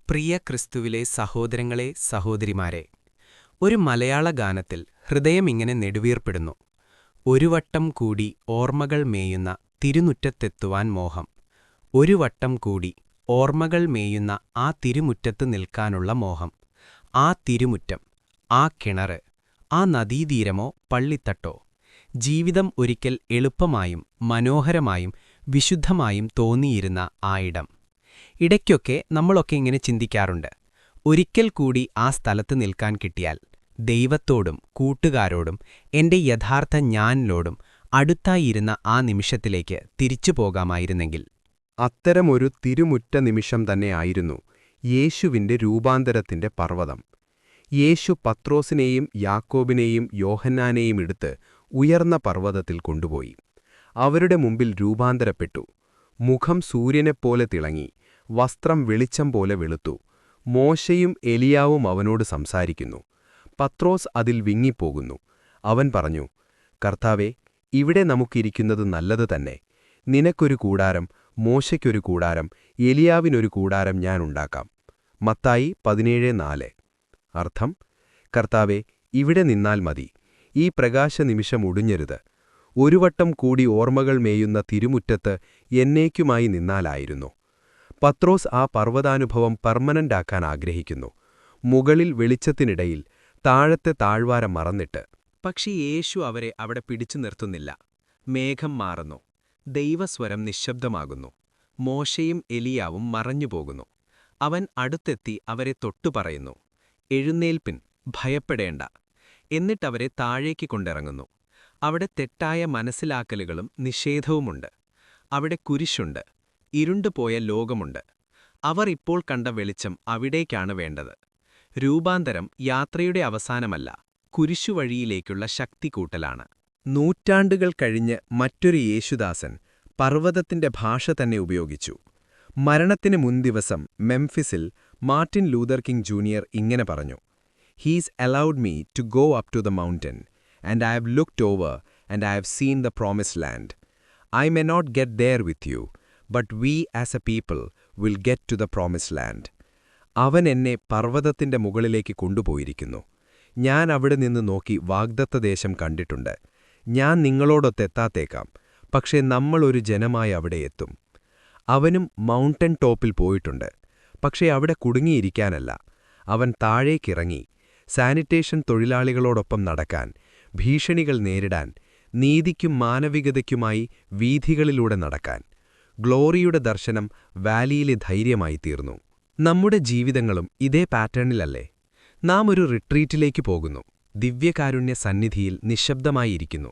പ്രിയ ക്രിസ്തുവിലെ സഹോദരങ്ങളെ സഹോദരിമാരെ, ഒരു മലയാള ഗാനത്തിൽ ഹൃദയം ഇങ്ങനെ നെടുവീർപ്പിടുന്നു. ഒരു വട്ടം കൂടി ഓർമ്മകൾ മേയുന്ന തിരുമുറ്റത്തെത്തുവാൻ മോഹം. ഒരു വട്ടം കൂടി ഓർമ്മകൾ മേയുന്ന ആ തിരുമുറ്റത്ത് നിൽക്കാനുള്ള മോഹം. ആ തിരുമുറ്റം, ആ കിണറ്, ആ നദീതീരമോ പള്ളിത്തട്ടോ, ജീവിതം ഒരിക്കൽ എളുപ്പമായും മനോഹരമായും വിശുദ്ധമായും തോന്നിയിരുന്ന ആ ഇടം. ഇടയ്ക്കൊക്കെ നമ്മളൊക്കെ ഇങ്ങനെ ചിന്തിക്കാറുണ്ട്, ഒരിക്കൽ കൂടി ആ സ്ഥലത്ത് നിൽക്കാൻ കിട്ടിയാൽ ദൈവത്തോടും കൂട്ടുകാരോടും എൻ്റെ യഥാർത്ഥ ഞാനിലോടും അടുത്തായിരുന്ന ആ നിമിഷത്തിലേക്ക് തിരിച്ചു പോകാമായിരുന്നെങ്കിൽ. അത്തരമൊരു തിരുമുറ്റ നിമിഷം തന്നെയായിരുന്നു യേശുവിൻ്റെ രൂപാന്തരത്തിൻ്റെ പർവ്വതം. യേശു പത്രോസിനെയും യാക്കോബിനെയും യോഹന്നാനെയും എടുത്ത് ഉയർന്ന പർവ്വതത്തിൽ കൊണ്ടുപോയി. അവരുടെ മുമ്പിൽ രൂപാന്തരപ്പെട്ടു. മുഖം സൂര്യനെപ്പോലെ തിളങ്ങി, വസ്ത്രം വെളിച്ചം പോലെ വെളുത്തു. മോശയും എലിയാവും അവനോട് സംസാരിക്കുന്നു. പത്രോസ് അതിൽ വിങ്ങിപ്പോകുന്നു. അവൻ പറഞ്ഞു, കർത്താവേ, ഇവിടെ നമുക്കിരിക്കുന്നത് നല്ലത് തന്നെ. നിനക്കൊരു കൂടാരം, മോശയ്ക്കൊരു കൂടാരം, എലിയാവിനൊരു കൂടാരം ഞാൻ ഉണ്ടാക്കാം. മത്തായി 17:4. അർത്ഥം, കർത്താവേ, ഇവിടെ നിന്നാൽ മതി. ഈ പ്രകാശനിമിഷം ഒടുങ്ങരുത്. ഒരു വട്ടം കൂടി ഓർമ്മകൾ മേയുന്ന തിരുമുറ്റത്ത് എന്നേക്കുമായി നിന്നാലായിരുന്നു. പത്രോസ് ആ പർവ്വതാനുഭവം പെർമനന്റാക്കാൻ ആഗ്രഹിക്കുന്നു. മുകളിൽ വെളിച്ചത്തിനിടയിൽ താഴത്തെ താഴ്വാരം മറന്നിട്ട്. പക്ഷേ യേശു അവരെ അവിടെ പിടിച്ചു നിർത്തുന്നില്ല. മേഘം മാറുന്നു. ദൈവസ്വരം നിശ്ശബ്ദമാകുന്നു. മോശയും എലിയാവും മറഞ്ഞുപോകുന്നു. അവൻ അടുത്തെത്തി അവരെ തൊട്ടുപറയുന്നു, എഴുന്നേൽപ്പിൻ, ഭയപ്പെടേണ്ട. എന്നിട്ടവരെ താഴേക്ക് കൊണ്ടിറങ്ങുന്നു. അവിടെ തെറ്റായ മനസ്സിലാക്കലുകളും നിഷേധവുമുണ്ട്. അവിടെ കുരിശുണ്ട്. ഇരുണ്ടുപോയ ലോകമുണ്ട്. അവർ ഇപ്പോൾ കണ്ട വെളിച്ചം അവിടേക്കാണ് വേണ്ടത്. രൂപാന്തരം യാത്രയുടെ അവസാനമല്ല, കുരിശുവഴിയിലേക്കുള്ള ശക്തികൂട്ടലാണ്. നൂറ്റാണ്ടുകൾ കഴിഞ്ഞ് മറ്റൊരു യേശുദാസൻ പർവ്വതത്തിന്റെ ഭാഷ തന്നെ ഉപയോഗിച്ചു. മരണത്തിന് മുൻദിവസം മെംഫിസിൽ മാർട്ടിൻ ലൂതർ കിംഗ് ജൂനിയർ ഇങ്ങനെ പറഞ്ഞു, he's allowed me to go up to the mountain, and I have looked over and I have seen the promised land. I may not get there with you, but we as a people will get to the promised land. അവൻ എന്നെ പർവ്വതത്തിന്റെ മുകളിലേക്ക് കൊണ്ടുപോയിരിക്കുന്നു. ഞാൻ അവിടെ നിന്ന് നോക്കി വാഗ്ദത്തദേശം കണ്ടിട്ടുണ്ട്. ഞാൻ നിങ്ങളോടൊത്തെത്താത്തേക്കാം, പക്ഷേ നമ്മൾ ഒരു ജനമായി അവിടെ എത്തും. അവനും മൗണ്ടൻ ടോപ്പിൽ പോയിട്ടുണ്ട്. പക്ഷേ അവിടെ കുടുങ്ങിയിരിക്കാനല്ല. അവൻ താഴേക്കിറങ്ങി സാനിറ്റേഷൻ തൊഴിലാളികളോടൊപ്പം നടക്കാൻ, ഭീഷണികൾ നേരിടാൻ, നീതിക്കും മാനവികതയ്ക്കുമായി വീഥികളിലൂടെ നടക്കാൻ. ഗ്ലോറിയുടെ ദർശനം വാലിയിലെ ധൈര്യമായി തീർന്നു. നമ്മുടെ ജീവിതങ്ങളും ഇതേ പാറ്റേണിലല്ലേ? നാം ഒരു റിട്രീറ്റിലേക്ക് പോകുന്നു. ദിവ്യകാരുണ്യ സന്നിധിയിൽ നിശബ്ദമായിരിക്കുന്നു.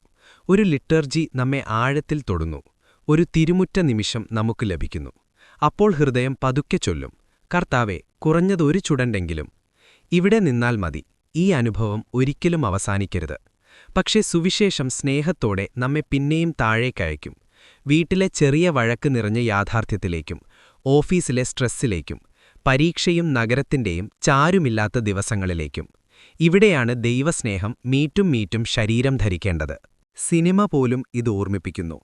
ഒരു ലിറ്റർജി നമ്മെ ആഴത്തിൽ തൊടുന്നു. ഒരു തിരുമുറ്റ നിമിഷം നമുക്ക് ലഭിക്കുന്നു. അപ്പോൾ ഹൃദയം പതുക്കെ ചൊല്ലും, കർത്താവേ, കുറഞ്ഞതൊരു ചുടണ്ടെങ്കിലും ഇവിടെ നിന്നാൽ മതി. ഈ അനുഭവം ഒരിക്കലും അവസാനിക്കരുത്. പക്ഷേ സുവിശേഷം സ്നേഹത്തോടെ നമ്മെ പിന്നെയും താഴേക്കയക്കും. വീട്ടിലെ ചെറിയ വഴക്ക് നിറഞ്ഞ യാഥാർത്ഥ്യത്തിലേക്കും, ഓഫീസിലെ സ്ട്രെസ്സിലേക്കും, പരീക്ഷയും നഗരത്തിൻ്റെയും ചാരുമില്ലാത്ത ദിവസങ്ങളിലേക്കും. ഇവിടെയാണ് ദൈവസ്നേഹം മീറ്റും മീറ്റും ശരീരം ധരിക്കേണ്ടത്. സിനിമ പോലും ഇത് ഓർമ്മിപ്പിക്കുന്നു.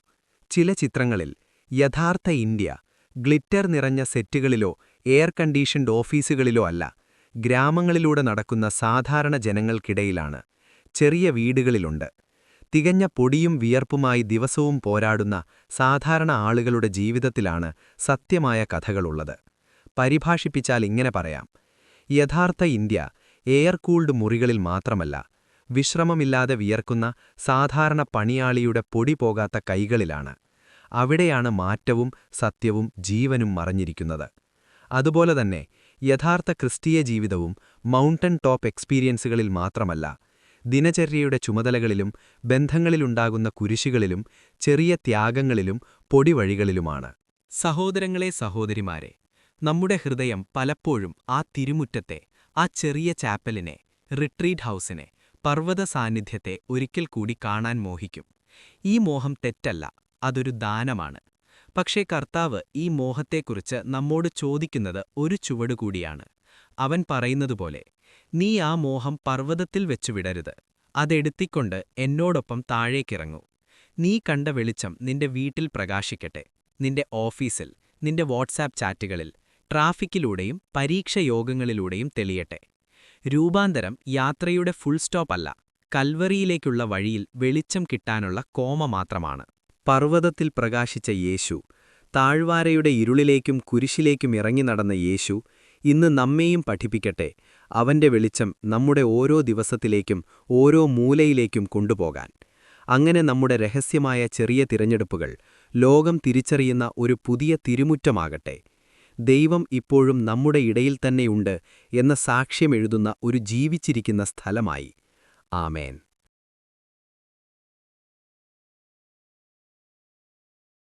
ചില ചിത്രങ്ങളിൽ യഥാർത്ഥ ഇന്ത്യ ഗ്ലിറ്റർ നിറഞ്ഞ സെറ്റുകളിലോ എയർ കണ്ടീഷൻഡ് ഓഫീസുകളിലോ അല്ല, ഗ്രാമങ്ങളിലൂടെ നടക്കുന്ന സാധാരണ ജനങ്ങൾക്കിടയിലാണ്. ചെറിയ വീടുകളിലുണ്ട്. തികഞ്ഞ പൊടിയും വിയർപ്പുമായി ദിവസവും പോരാടുന്ന സാധാരണ ആളുകളുടെ ജീവിതത്തിലാണ് സത്യമായ കഥകളുള്ളത്. പരിഭാഷിപ്പിച്ചാൽ ഇങ്ങനെ പറയാം, യഥാർത്ഥ ഇന്ത്യ എയർ കൂൾഡ് മുറികളിൽ മാത്രമല്ല, വിശ്രമമില്ലാതെ വിയർക്കുന്ന സാധാരണ പണിയാളിയുടെ പൊടി പോകാത്ത കൈകളിലാണ്. അവിടെയാണ് മാറ്റവും സത്യവും ജീവനും മറഞ്ഞിരിക്കുന്നത്. അതുപോലെ തന്നെ യഥാർത്ഥ ക്രിസ്തീയ ജീവിതവും മൗണ്ടൻ ടോപ്പ് എക്സ്പീരിയൻസുകളിൽ മാത്രമല്ല, ദിനചര്യയുടെ ചുമതലകളിലും ബന്ധങ്ങളിലുണ്ടാകുന്ന കുരിശുകളിലും ചെറിയ ത്യാഗങ്ങളിലും പൊടിവഴികളിലുമാണ്. സഹോദരങ്ങളെ സഹോദരിമാരെ, നമ്മുടെ ഹൃദയം പലപ്പോഴും ആ തിരുമുറ്റത്തെ, ആ ചെറിയ ചാപ്പലിനെ, റിട്രീറ്റ് ഹൗസിനെ, പർവ്വത സാന്നിധ്യത്തെ ഒരിക്കൽ കൂടി കാണാൻ മോഹിക്കും. ഈ മോഹം തെറ്റല്ല, അതൊരു ദാനമാണ്. പക്ഷേ കർത്താവ് ഈ മോഹത്തെക്കുറിച്ച് നമ്മോട് ചോദിക്കുന്നത് ഒരു ചുവടുകൂടിയാണ്. അവൻ പറയുന്നതുപോലെ, നീ ആ മോഹം പർവ്വതത്തിൽ വെച്ചു വിടരുത്. അതെടുത്തിക്കൊണ്ട് എന്നോടൊപ്പം താഴേക്കിറങ്ങൂ. നീ കണ്ട വെളിച്ചം നിന്റെ വീട്ടിൽ പ്രകാശിക്കട്ടെ, നിന്റെ ഓഫീസിൽ, നിന്റെ വാട്സാപ്പ് ചാറ്റുകളിൽ, ട്രാഫിക്കിലൂടെയും പരീക്ഷയോഗങ്ങളിലൂടെയും തെളിയട്ടെ. രൂപാന്തരം യാത്രയുടെ ഫുൾ സ്റ്റോപ്പ് അല്ല, കൽവറിയിലേക്കുള്ള വഴിയിൽ വെളിച്ചം കിട്ടാനുള്ള കോമ മാത്രമാണ്. പർവ്വതത്തിൽ പ്രകാശിച്ച യേശു, താഴ്വാരയുടെ ഇരുളിലേക്കും കുരിശിലേക്കും ഇറങ്ങി നടന്ന യേശു ഇന്ന് നമ്മെയും പഠിപ്പിക്കട്ടെ, അവന്റെ വെളിച്ചം നമ്മുടെ ഓരോ ദിവസത്തിലേക്കും ഓരോ മൂലയിലേക്കും കൊണ്ടുപോകാൻ. അങ്ങനെ നമ്മുടെ രഹസ്യമായ ചെറിയ തിരഞ്ഞെടുപ്പുകൾ ലോകം തിരിച്ചറിയുന്ന ഒരു പുതിയ തിരുമുറ്റമാകട്ടെ. ദൈവം ഇപ്പോഴും നമ്മുടെ ഇടയിൽ തന്നെയുണ്ട് എന്ന സാക്ഷ്യമെഴുതുന്ന ഒരു ജീവിച്ചിരിക്കുന്ന സ്ഥലമായി. ആമേൻ.